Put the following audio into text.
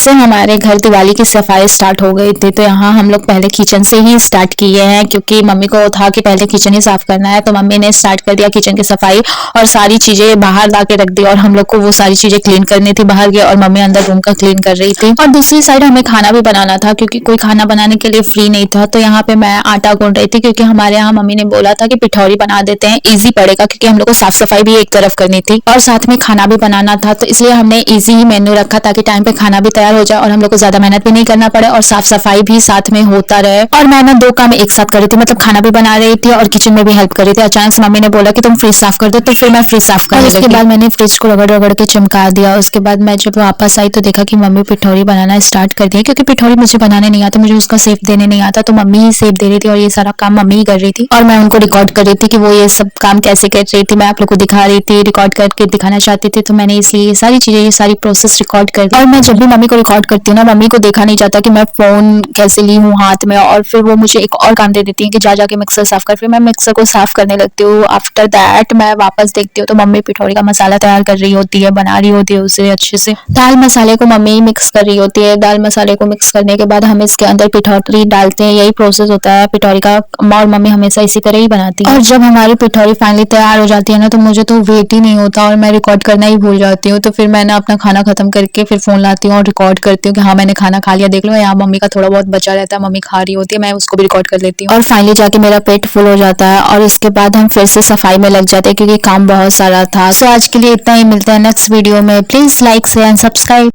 से हमारे घर दिवाली की सफाई स्टार्ट हो गई थी, तो यहाँ हम लोग पहले किचन से ही स्टार्ट किए हैं क्योंकि मम्मी को था कि पहले किचन ही साफ करना है। तो मम्मी ने स्टार्ट कर दिया किचन की सफाई और सारी चीजें बाहर ला के रख दी और हम लोग को वो सारी चीजें क्लीन करनी थी बाहर गए और मम्मी अंदर रूम का क्लीन कर रही थी। और दूसरी साइड हमें खाना भी बनाना था क्योंकि कोई खाना बनाने के लिए फ्री नहीं था। तो यहाँ पे मैं आटा गूंद रही थी क्योंकि हमारे यहाँ मम्मी ने बोला था कि पिठौरी बना देते हैं, इजी पड़ेगा क्योंकि हम लोग को साफ सफाई भी एक तरफ करनी थी और साथ में खाना भी बनाना था। तो इसलिए हमने इजी ही मेन्यू रखा ताकि टाइम पे खाना भी तैयार हो जाए और हम लोग को ज्यादा मेहनत भी नहीं करना पड़े और साफ सफाई भी साथ में होता रहे। और मैं ना 2 काम एक साथ कर रही थी, मतलब खाना भी बना रही थी और किचन में भी हेल्प कर रही थी। अचानक से मम्मी ने बोला कि तुम फ्रिज साफ कर दो, तो फिर मैं फ्रिज साफ करने लगी। उसके बाद मैंने फ्रिज को रगड़ रगड़ के चमका दिया। उसके बाद मैं जब वापस आई तो देखा कि मम्मी पिठौरी बनाना स्टार्ट कर दिया क्योंकि पिठौरी मुझे बनाने नहीं आता, मुझे उसका शेप देने नहीं आता, तो मम्मी ही शेप दे रही थी और ये सारा काम मम्मी ही कर रही थी। और मैं उनको रिकॉर्ड कर रही थी कि वो ये सब काम कैसे कर रही थी, मैं आप लोग को दिखा रही थी, रिकॉर्ड करके दिखाना चाहती थी। तो मैंने इसलिए ये सारी चीजें, ये सारी प्रोसेस रिकॉर्ड कर दी। और मैं जब भी मम्मी को रिकॉर्ड करती हूँ ना, मम्मी को देखा नहीं जाता कि मैं फोन कैसे ली हूँ हाथ में, और फिर वो मुझे एक और काम दे देती है कि जा जाके मिक्सर साफ कर। फिर मैं मिक्सर को साफ करने लगती हूँ। आफ्टर दैट मैं वापस देखती हूँ तो मम्मी पिठौरी का मसाला तैयार कर रही होती है, बना रही होती है उसे अच्छे से। दाल मसाले को मम्मी ही मिक्स कर रही होती है। दाल मसाले को मिक्स करने के बाद हम इसके अंदर पिठौरी डालते हैं, यही प्रोसेस होता है पिठौरी का। और मम्मी हमेशा इसी तरह ही बनाती है। और जब हमारी पिठौरी फाइनली तैयार हो जाती है ना, तो मुझे तो वेट ही नहीं होता और मैं रिकॉर्ड करना ही भूल जाती हूँ। तो फिर मैं ना अपना खाना खत्म करके फिर फोन लाती हूँ और रिकॉर्ड करती हूँ कि हाँ मैंने खाना खा लिया, देख लो। यहाँ मम्मी का थोड़ा बहुत बचा रहता है, मम्मी खा रही होती है, मैं उसको भी रिकॉर्ड कर लेती हूँ। और फाइनली जाके मेरा पेट फुल हो जाता है और उसके बाद हम फिर से सफाई में लग जाते हैं क्योंकि काम बहुत सारा था। सो आज के लिए इतना ही, मिलता है नेक्स्ट वीडियो में। Please like share and subscribe.